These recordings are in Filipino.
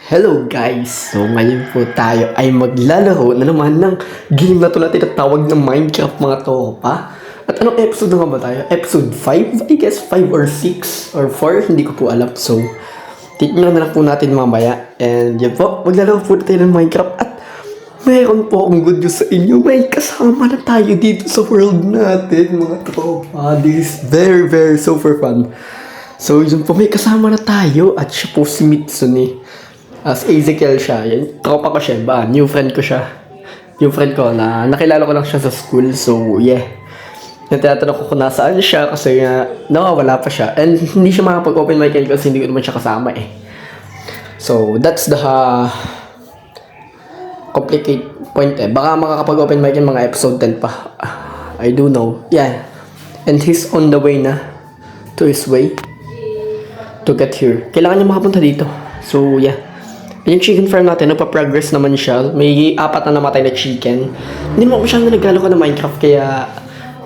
Hello guys! So ngayon po tayo ay maglalaro na naman ng game na to na tinatawag ng Minecraft mga tropa. At anong episode na nga ba tayo? Episode 5? I guess 5 or 6 or 4, hindi ko po alam. So, tignan na lang po natin mamaya. And yun po, maglalaro po tayo ng Minecraft. At mayroon po akong good news sa inyo. May kasama na tayo dito sa world natin mga tropa. This is very super fun. So yun po, may kasama na tayo. At siya po si Mitsune. As Ezekiel siya, yan, tropa ko siya, ba? New friend ko siya. New friend ko na nakilala ko lang siya sa school, so yeah. Tinatanong ko kung nasaan siya kasi nawawala pa siya. And hindi siya makapag-open mic kasi hindi ko naman siya kasama eh. So that's the complicate point eh. Baka makakapag-open mic yung mga episode 10 pa. I do know. Yeah. And he's on the way na to his way to get here. Kailangan niya makapunta dito. So yeah. Yung chicken farm natin, nagpa-progress naman siya. May 4 na namatay na chicken. Hindi mo masyadong naglalo ka ng Minecraft, kaya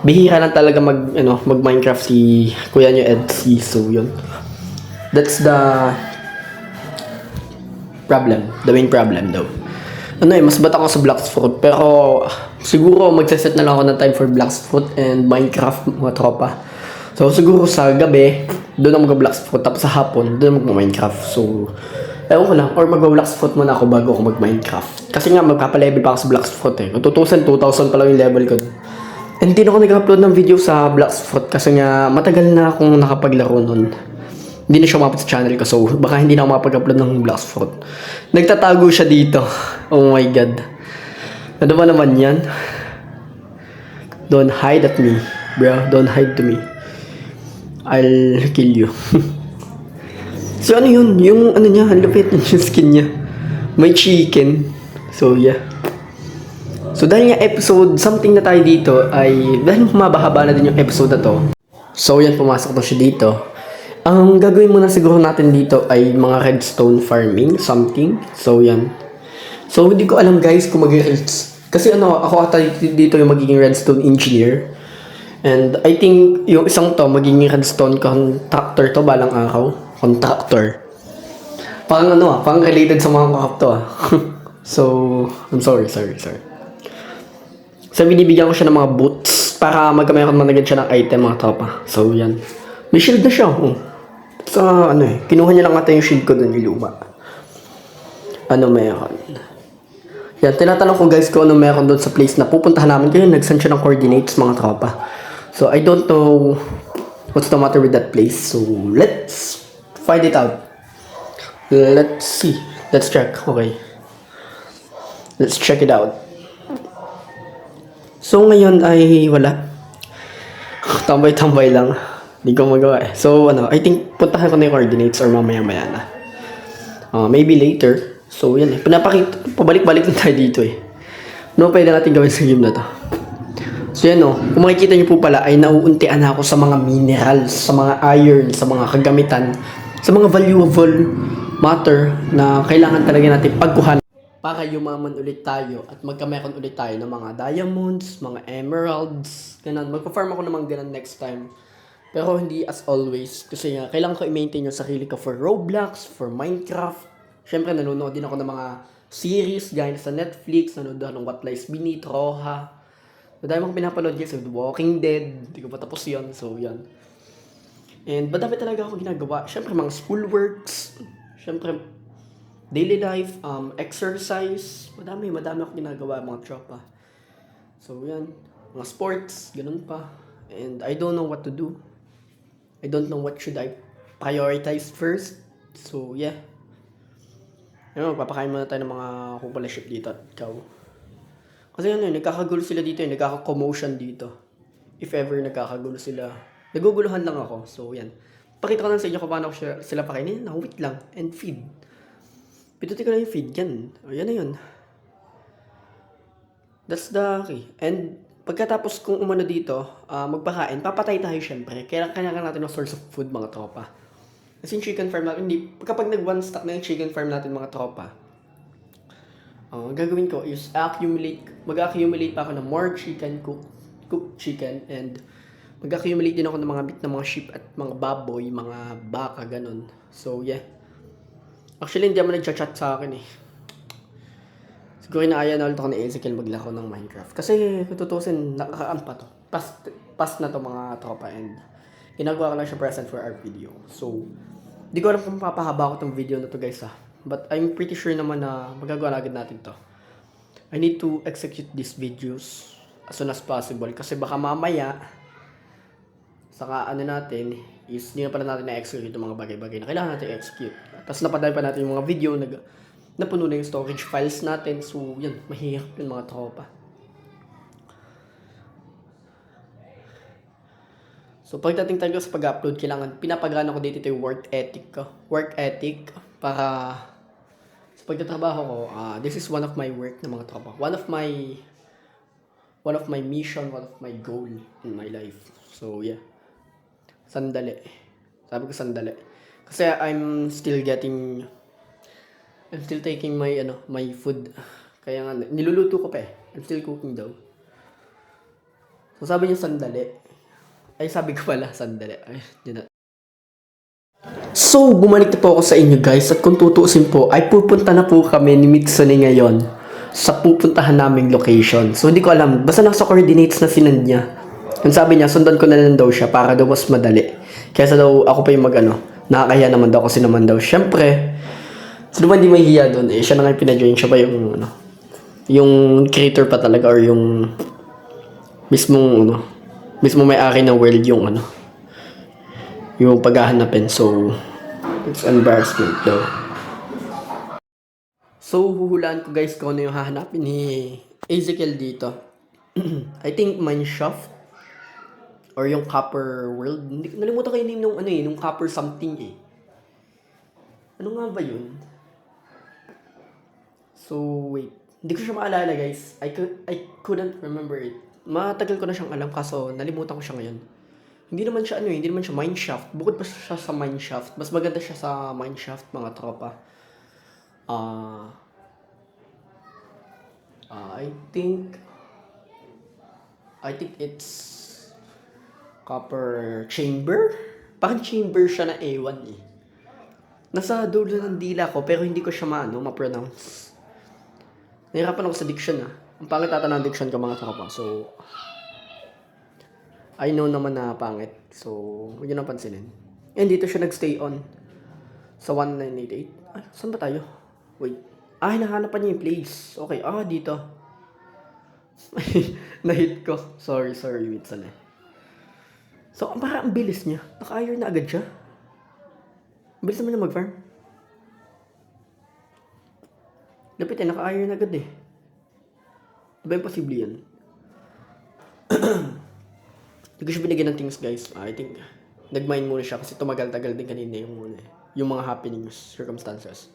bihira lang talaga mag-Minecraft si kuya niyo Edsy. So, yun. That's the problem. The main problem daw. Mas bata ako sa Blacksfruit. Pero, siguro magsaset na lang ako ng time for Blacksfruit and Minecraft, mga tropa. So, siguro sa gabi, doon ako mag-Blacksfruit. Tapos sa hapon, doon ako mag-Minecraft. So, ewan ko lang, or mag-Blacksfruit muna ako bago ako mag-Minecraft. Kasi nga, magpapalevel pa ako sa Blacksfruit eh. 2,000 pa lang yung level ko. And hindi na ako nag-upload ng video sa Blacksfruit kasi nga, matagal na akong nakapaglaro nun. Hindi na siya umabot sa channel ko, so baka hindi na ako makapag-upload ng Blacksfruit. Nagtatago siya dito. Oh my god. Ano ba naman yan? Don't hide at me, bro. Don't hide to me. I'll kill you. So ano yun? Yung ano niya, ang lupit yung skin niya. May chicken. So yeah. So dahil nga episode something na tayo dito ay dahil humaba-haba na din yung episode na to. So yan, pumasok na siya dito. Ang gagawin muna siguro natin dito ay mga redstone farming something. So yan. So hindi ko alam guys kung kasi ako ata dito yung magiging redstone engineer. And I think yung isang to magiging redstone contractor to balang araw. Contractor. Parang parang related sa mga kakap to So, I'm sorry. So, binibigyan ko siya ng mga boots para magkameron man agad siya ng item mga tropa. So, yan. May shield na siya. Sa kinuha niya lang ata yung shield ko dun yung luma. Ano meron? Yan, tinatanong ko guys kung ano meron doon sa place na pupuntahan namin. Kaya nag-send siya ng coordinates mga tropa. So, I don't know what's the matter with that place. So, let's find it out. Let's see. Let's check. Okay. Let's check it out. So, ngayon ay wala. Tambay-tambay lang. Hindi ko magawa eh. So, I think puntahan ko na yung coordinates or mamaya-maya na. Maybe later. So, yan eh. Pabalik-balik na tayo dito eh. Ano pwede natin gawin sa game na to? So, yan kung makikita nyo po pala ay nauuntian ako sa mga minerals, sa mga iron, sa mga kagamitan, sa mga valuable matter na kailangan talaga natin pagkuhan para yumaman ulit tayo at magkameron ulit tayo ng mga diamonds, mga emeralds, ganun. Magpa-farm ako naman ganun next time. Pero hindi as always kasi kailangan ko i-maintain yung sarili ko for Roblox, for Minecraft. Syempre nanonood din ako ng mga series gaya sa Netflix, nanonood ako ng What Lies Beneath, Roha. Madami akong pinapanood guys, The Walking Dead, hindi ko pa tapos yun, so yan. And madami talaga ako ginagawa. Syempre mga schoolworks, syempre daily life, exercise, madami ako ginagawa mga tropa. So yan, mga sports, ganun pa. And I don't know what to do. I don't know what should I prioritize first. So yeah. Papakain muna tayo ng mga kupala ship dito at ikaw. Kasi nagkakagulo sila dito, nagkaka-commotion dito. If ever nagkakagulo sila. Naguguluhan lang ako. So, yan. Pakita ko lang sa inyo kung paano sila pakainin. Wait lang. And feed. Pitutin ko lang yung feed. Yan. Yan na yun. That's the key. And pagkatapos kung umano dito, magpakain, papatay tayo syempre. Kailangan natin ng source of food mga tropa. Kasi yung chicken farm natin, kapag nag-one stack na yung chicken farm natin mga tropa, gagawin ko is mag-accumulate pa ako ng more chicken, cooked chicken, and mag-accumulate din ako ng mga meat ng mga sheep at mga baboy, mga baka, ganun. So, yeah. Actually, hindi naman nagchat-chat sa akin eh. Siguro inaaya na ulit ako ni Ezekiel maglaro ng Minecraft. Kasi kung tutusin, nakakaan pa to. Past na to mga tropa and ginagawa ko lang siya present for our video. So, di ko alam kung papahaba ko tong video na to guys ha. But I'm pretty sure naman na magagawa na agad natin to. I need to execute these videos as soon as possible. Kasi baka mamaya, saka ano natin, is hindi na pala natin na-execute yung mga bagay-bagay na kailangan natin execute. Tapos napadali pa natin yung mga video na puno na yung storage files natin. So, yan, mahirap yung mga tropa. So, pagdating talaga sa pag-upload, kailangan, pinapagana ko dito yung work ethic ko. Work ethic, para sa pagtatrabaho ko, this is one of my work na mga tropa. One of my mission, one of my goal in my life. So, yeah. Sandali. Sabi ko sandali. Kasi I'm still taking my food. Kaya nga, niluluto ko pa eh. I'm still cooking daw. So sabi niya sandali. Ay sabi ko pala sandali. Ay, yun na. So, bumalik na po ako sa inyo guys. At kung tutuusin po, ay pupunta na po kami ni Mitsune ngayon sa pupuntahan naming location. So, hindi ko alam. Basta nasa coordinates na sinend niya. Yung sabi niya, sundan ko na lang daw siya para daw mas madali. Kaysa daw ako pa yung nakakahiya naman daw kasi naman daw. Siyempre, sino ba hindi mahihiya doon eh? Siya na nga yung pinajoin. Siya ba yung creator pa talaga or yung mismong may-ari ng world yung paghahanapin. So, it's embarrassment daw. So, huhulaan ko guys kung ano yung hahanapin ni Ezekiel dito. I think mineshaft or yung copper world. Nalimutan ko yung name nung copper something eh. Ano nga ba yun? So, wait. Hindi ko siya maalala guys. I couldn't remember it. Matagal ko na siyang alam kaso nalimutan ko siya ngayon. Hindi naman siya mineshaft. Bukod pa siya sa mineshaft. Mas maganda siya sa mineshaft mga tropa. I think it's copper chamber. Parang chamber siya na ewan eh. Nasa dulo ng dila ko pero hindi ko siya ma-pronounce. Nahirapan ako sa diction Ang pangit ata ng diction ko mga tropa. So, I know naman na pangit. So, huwag nyo nang pansinin. And dito siya nagstay on. Sa 1988. Ay, saan ba tayo? Wait. Hinahanap pa niya yung place. Okay, dito. Na-hit ko. Sorry, wait, sana. So, parang ang bilis niya. Naka-iron na agad siya. Ang bilis naman niya mag-farm. Lapit naka-iron na agad eh. Diba imposible yan? Hindi ko siya binigyan ng things guys. I think, nag-mine muna siya kasi tumagal-tagal din kanina yung mga happenings, circumstances.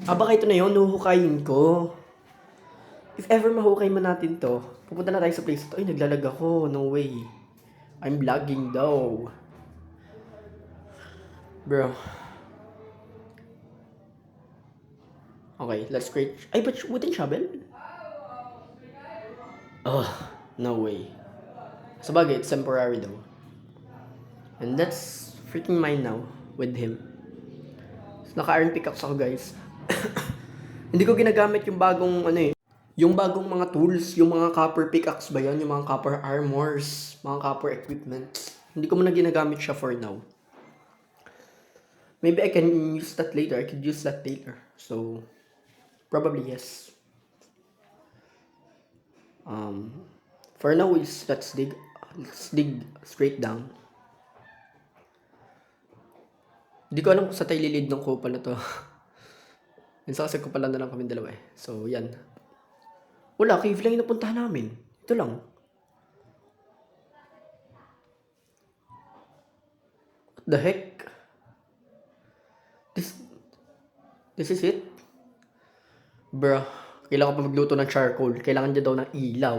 Baka ito na yun, nuhukayin ko. If ever mahukay man natin to, pupunta na tayo sa place ito. Ay, naglalag ako. No way. I'm lagging daw. Bro. Okay, let's create... Ay, but wooden shovel? No way. Sabagay, it's temporary though. And that's freaking mine now with him. So, naka-iron pickaxe ako guys. Hindi ko ginagamit yung bagong yung bagong mga tools, yung mga copper pickaxe ba yan, yung mga copper armors, mga copper equipment. Hindi ko muna ginagamit siya for now. Maybe I can use that later. I could use that later. So, probably yes. For now let's dig straight down. Hindi ko alam kung sa tayo lilid ng kupal na to. Minsan kasi kupalan na lang kami dalawa eh. So, yan. Wala, cave lang yung napuntahan namin. Ito lang. What the heck? This is it? Bro, kailangan ko pa magluto ng charcoal. Kailangan niya daw ng ilaw.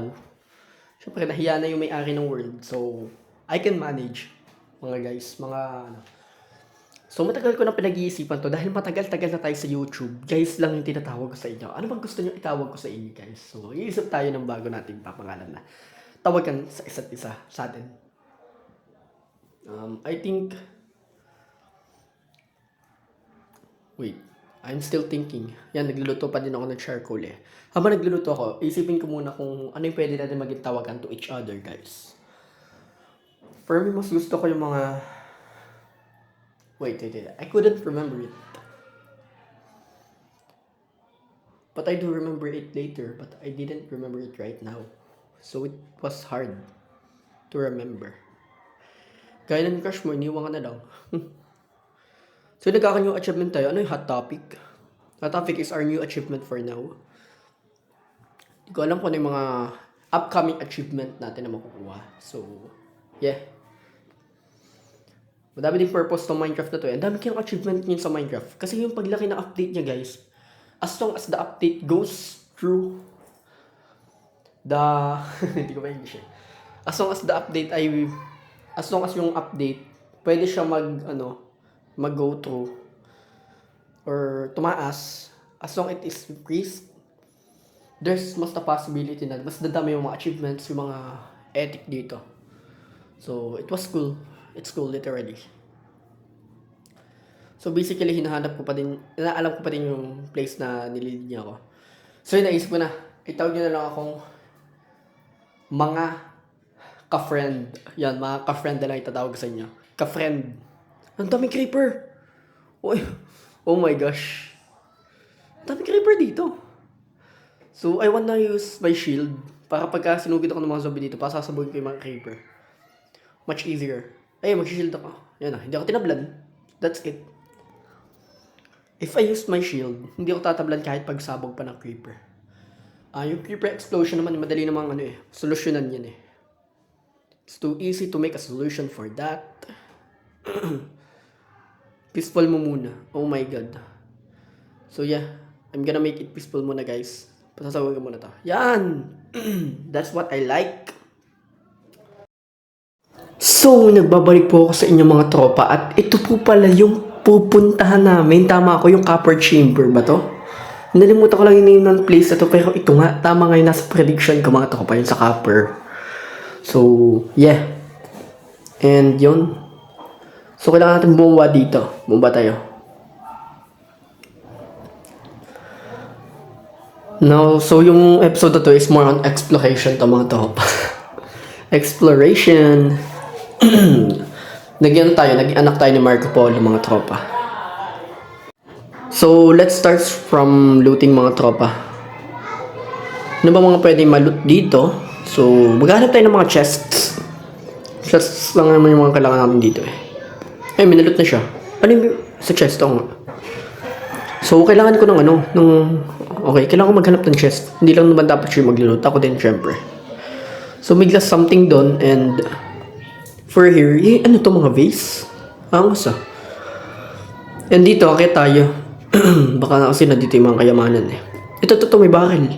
Siyempre, nahiya na yung may-ari ng world. So, I can manage. Mga guys, So, matagal ko na pinag-iisipan to dahil matagal-tagal na tayo sa YouTube. Guys lang yung tinatawag ko sa inyo. Ano bang gusto nyo itawag ko sa inyo, guys? So, iisip tayo ng bago nating papangalan na tawagan sa isa't isa sa atin. I think... Wait. I'm still thinking. Yan, nagluluto pa din ako ng charcoal eh. Habang nagluluto ako, isipin ko muna kung ano yung pwede natin maging tawagan to each other, guys. For me, mas gusto ko yung mga... Wait. I couldn't remember it. But I do remember it later, but I didn't remember it right now. So it was hard to remember. Gaya ng crush mo, iniwan ka na lang. So nagkaka-new achievement tayo. Ano yung hot topic? Hot topic is our new achievement for now. Hindi ko alam kung ano yung mga upcoming achievement natin na makukuha. So, yeah. Madami din purpose tong Minecraft na to. Ang dami kayong achievement niyo sa Minecraft. Kasi yung paglaki ng update niya, guys, as long as the update goes through the... Hindi ko ba English eh. As long as the update ay... As long as yung update, pwede siya mag-go through or tumaas. As long it is increased, there's mas the possibility na mas dadami yung mga achievements, yung mga ethic dito. So, it was cool. It's cool, literally. So, basically, inaalam ko pa din yung place na nililid niya ako. So, yun, naisip ko na. Itawag niyo na lang akong mga ka-friend. Yan, mga ka-friend na lang itatawag sa inyo. Ka-friend. Ang daming creeper. Oh my gosh. Ang daming creeper dito. So, I wanna use my shield para pagka sinugid ako ng mga zombie dito, pasasabuhin ko yung mga creeper. Much easier. Ay, mag-shield ako. Yan na, hindi ako tinablan. That's it. If I use my shield, hindi ako tatablan kahit pagsabog pa ng creeper. Yung creeper explosion naman, madali namang solusyonan yan eh. It's too easy to make a solution for that. Peaceful mo muna. Oh my god. So yeah, I'm gonna make it peaceful muna, guys. Pasasawag ko muna to. Yan! That's what I like. So, nagbabalik po ako sa inyong mga tropa at ito po pala yung pupuntahan namin. Tama ako, yung copper chamber ba to? Nalimutan ko lang yung name ng place na to, pero ito nga, tama nga yung nasa prediction ko mga tropa, yun sa copper. So, yeah. And yun. So, kailangan natin bumaba dito. Bumaba tayo. Now, so yung episode na to is more on exploration to mga tropa. Exploration. Naging anak tayo ni Marco Polo mga tropa. So, let's start from looting mga tropa. Ano ba mga pwedeng ma-loot dito? So, maghanap tayo ng mga chests. Chests lang naman yung mga kailangan natin dito eh. Ay, minaloot na siya. Ano yung sa chest ako nga? So, kailangan ko ng okay, kailangan ko maghanap ng chest. Hindi lang naman dapat siya mag-loot. Ako din, syempre. So, may glass something doon and for here, ano to mga vase? Angas ah. And dito, akit tayo. Baka na kasi nandito yung mga kayamanan eh. Ito, may barrel.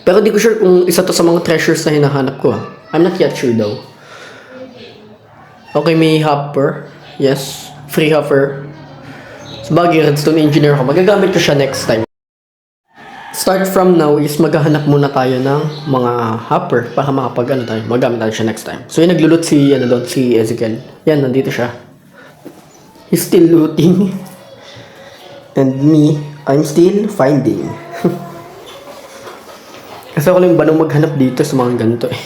Pero di ko sure kung isa to sa mga treasures na hinahanap ko ah. I'm not yet sure though. Okay, may hopper. Yes, free hopper. Sabagay, redstone engineer ako. Magagamit ko siya next time. Start from now is maghahanap muna tayo ng mga hopper para makapag tayo. Magamit tayo siya next time. So yun, naglulot si Ezekiel. Yan, nandito siya. He's still looting. And me, I'm still finding. Kasi ako lang banong maghanap dito sa mga ganito eh.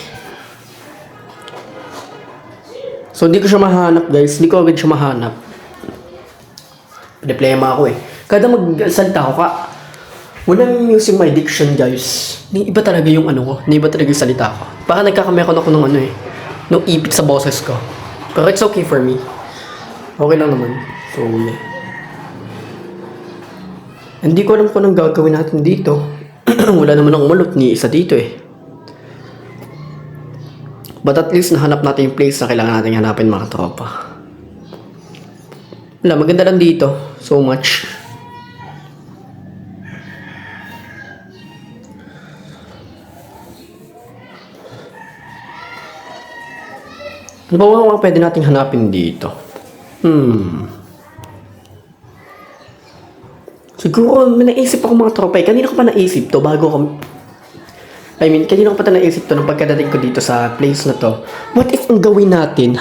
So hindi ko siya mahanap, guys. Hindi ko agad siya mahanap. Problema ako eh. Kada magsalita ako when I'm using my diction, guys, iba talaga yung ko. Iba talaga yung salita ko. Baka nagkakamekon ako ng nung ipit sa boses ko. Pero it's okay for me. Okay lang naman. So, yeah. Hindi ko alam kung anong gagawin natin dito. Wala naman akong malot ni isa dito eh. But at least nahanap natin yung place na kailangan natin hanapin mga tropa. Wala, maganda lang dito. So much. Ano ba mga pwede nating hanapin dito? Siguro may naisip ako mga tropa eh. Kanina ko pa naisip to bago ako... kanina ko pa naisip to nung pagkadating ko dito sa place na to. What if ang gawin natin,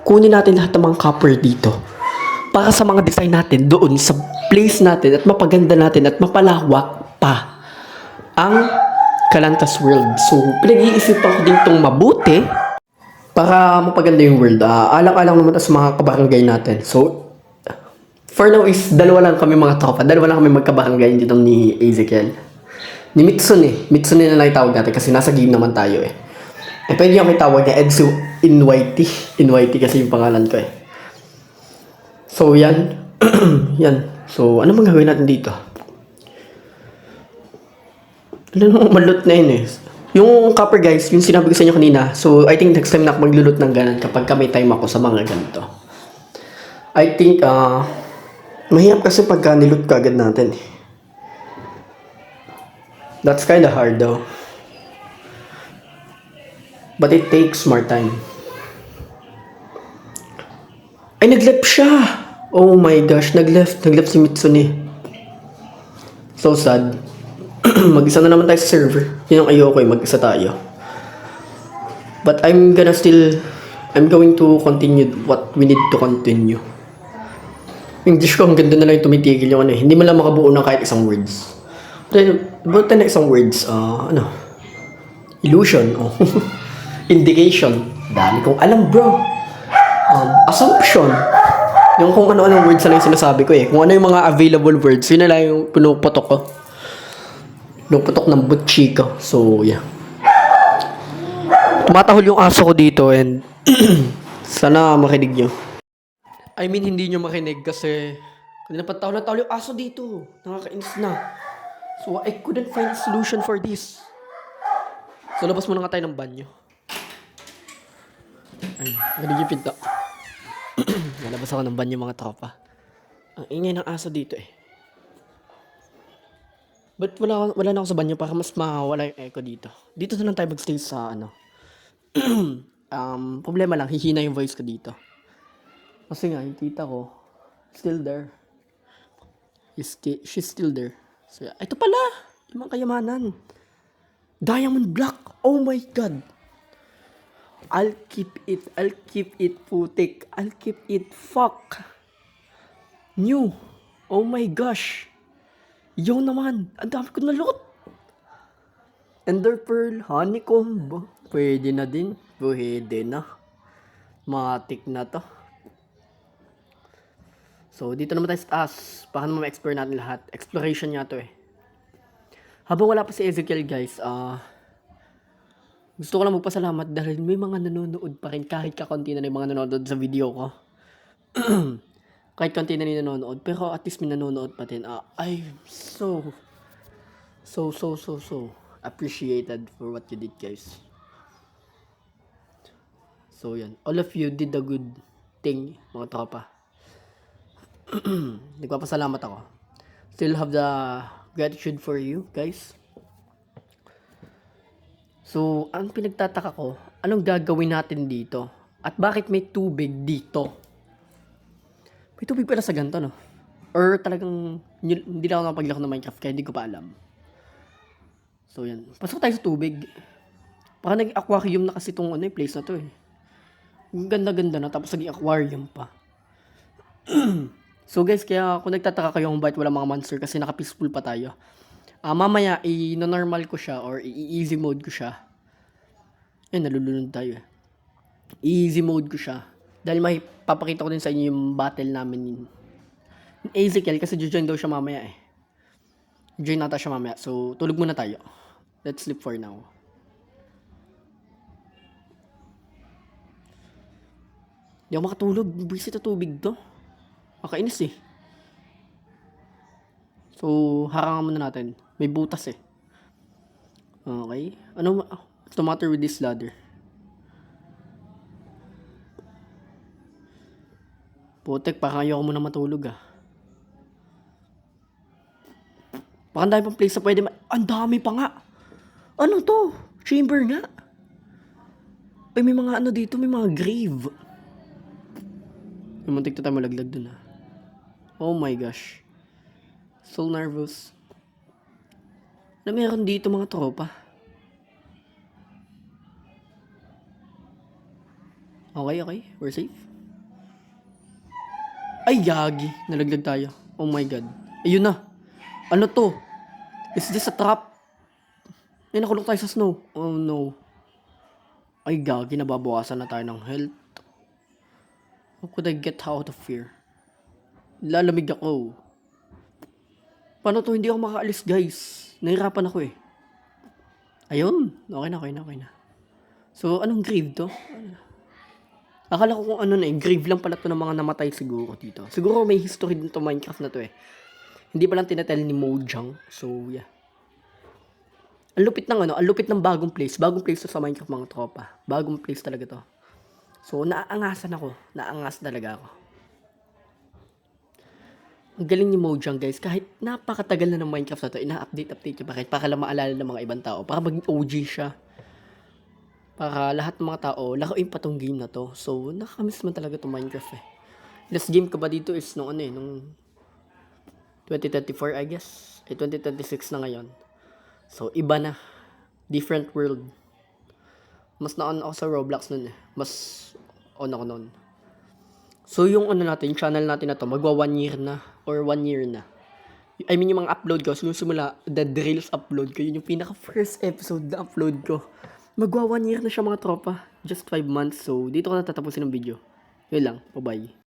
kunin natin lahat ng mga copper dito para sa mga design natin doon sa place natin at mapaganda natin at mapalawak pa ang Kalantas World. So, pinag-iisipan ko din itong mabuti para mapaganda yung world. Alang-alang naman sa mga kabarangay natin. So, for now is dalawa lang kami mga tropa. Dalawa lang kami magkabarangay dito ni Ezekiel. Ni Mitsune. Mitsune na lang itawag natin kasi nasa game naman tayo eh. Pwede yung itawag niya Edsu Inwaiti. Inwaiti kasi yung pangalan ko eh. So, yan. Yan. So, ano bang gawin natin dito? Ano nung malot na yun eh. Yung copper guys, yung sinabi ko sa inyo kanina. So, I think next time na ako maglulot ng ganan kapag may time ako sa mga ganito. I think, mahirap kasi pagka nilot ka agad natin eh. That's kinda hard though. But it takes more time. Ay, nag-left siya! Oh my gosh, nag-left si Mitsune. So sad. Mag-isa na naman tayo sa server. Yun ang ayoko eh, mag-isa tayo. But I'm going to continue what we need to continue. English ko, ang ganda na lang yung tumitigil yung ano eh. Hindi mo lang makabuo ng kahit isang words. Buta na isang words, illusion, indication. Dami kong alam bro. Assumption. Yung kung ano-anong words na lang yung sinasabi ko eh. Kung ano yung mga available words, yun na lang yung pinuputok ko. Pinuputok ng butchi ko. So, yeah. Tumatahol yung aso ko dito and sana makinig nyo. I mean, hindi nyo makinig kasi kanina pa tahol yung aso dito. Nakakainis na. So, I couldn't find a solution for this. So, labas muna nga tayo ng banyo. Ayun, galing yung pinto. Nalabas ako ng banyo mga tropa. Ang ingay ng aso dito eh. But wala na ako sa banyo para mas mawala yung echo dito. Dito na lang tayo magstay sa problema lang, hihina yung voice ko dito. Kasi nga, yung tita ko, still there. She's still there. So, ito pala, yung mga kayamanan. Diamond block. Oh my God. I'll keep it, putik. I'll keep it, fuck. New. Oh my gosh. Yo naman, ang dami ko nalot. Ender Pearl, Honeycomb. Pwede na din. Pwede na. Matik na to. So, dito naman tayo sa taas. Baka naman ma-explore natin lahat. Exploration nga to eh. Habang wala pa si Ezekiel guys, gusto ko lang magpasalamat dahil may mga nanonood pa rin kahit kakunti na yung mga nanonood sa video ko. Kahit konti na rin nanonood. Pero at least may nanonood pa din. I'm so appreciated for what you did guys. So yan. All of you did a good thing mga tropa. Nagpapasalamat ako. Still have the gratitude for you guys. So, ang pinagtataka ko, anong gagawin natin dito? At bakit may tubig dito? May tubig pala sa ganito, no? Or talagang hindi na ako nakapaglaro ng Minecraft kaya hindi ko pa alam. So, yan. Pasok tayo sa tubig. Parang naging aquarium na kasi itong place na to eh. Ang ganda-ganda na tapos naging aquarium pa. So guys, kaya kung nagtataka kayo kung bakit wala mga monster kasi naka-peaceful pa tayo. Mamaya, i-normal ko siya or i-easy mode ko siya. Nalulunod tayo. Easy mode ko siya. Dahil may papakita ko din sa inyo yung battle namin ni Ezekiel kasi join daw siya mamaya eh. Join nata siya mamaya. So, tulog muna tayo. Let's sleep for now. Hindi ako makatulog. Busy sa tubig to. Makainis eh. So, harangan muna natin. May butas eh. Okay. What's the matter with this ladder? Putek, parang ayoko muna matulog ah. Baka ang dami pang place na pwede ang dami pa nga. Ano to? Chamber nga. Ay, may mga dito, may mga grave. May muntik na tayo malaglag dun ah. Oh my gosh. So nervous. Na meron dito mga tropa. Okay. We're safe. Ay, yagi. Nalaglag tayo. Oh my God. Ayun na. Ano to? Is this a trap? Ay, nakulong tayo sa snow. Oh no. Ay, gagi. Nababawasan na tayo ng health. How could I get out of here? Lalamig ako. Paano to? Hindi ako makaalis, guys. Nahirapan ako eh. Ayun. Okay na, okay na, okay na. So, anong grave to? Akala ko kung ano na eh. Grave lang pala to ng mga namatay siguro dito. Siguro may history din to Minecraft na to eh. Hindi pa lang tinatel ni Mojang. So, yeah. Ang lupit ng ang lupit ng bagong place. Bagong place to sa Minecraft mga tropa. Bagong place talaga to. So, naaangasan ako. Naangas talaga ako. Ang galing ni Mojang guys. Kahit napakatagal na ng Minecraft na to, ina-update niya pa kahit para lang maalala ng mga ibang tao. Para maging OG siya. Para lahat ng mga tao, lakuin pa tong game na to. So, nakakamiss man talaga itong Minecraft eh. Last game ko ba dito is nung nung 2024 I guess. 2026 na ngayon. So, iba na. Different world. Mas na-on ako sa Roblox nun eh. Mas on ako nun. So, yung natin, channel natin na to, magwa 1 year na. Or 1 year na. I mean, yung mga upload ko, simula, the drills upload ko, yun yung pinaka first episode na upload ko. Magwa 1 year na siya mga tropa. Just 5 months. So, dito ko na tatapusin ang video. Yun lang. Bye-bye.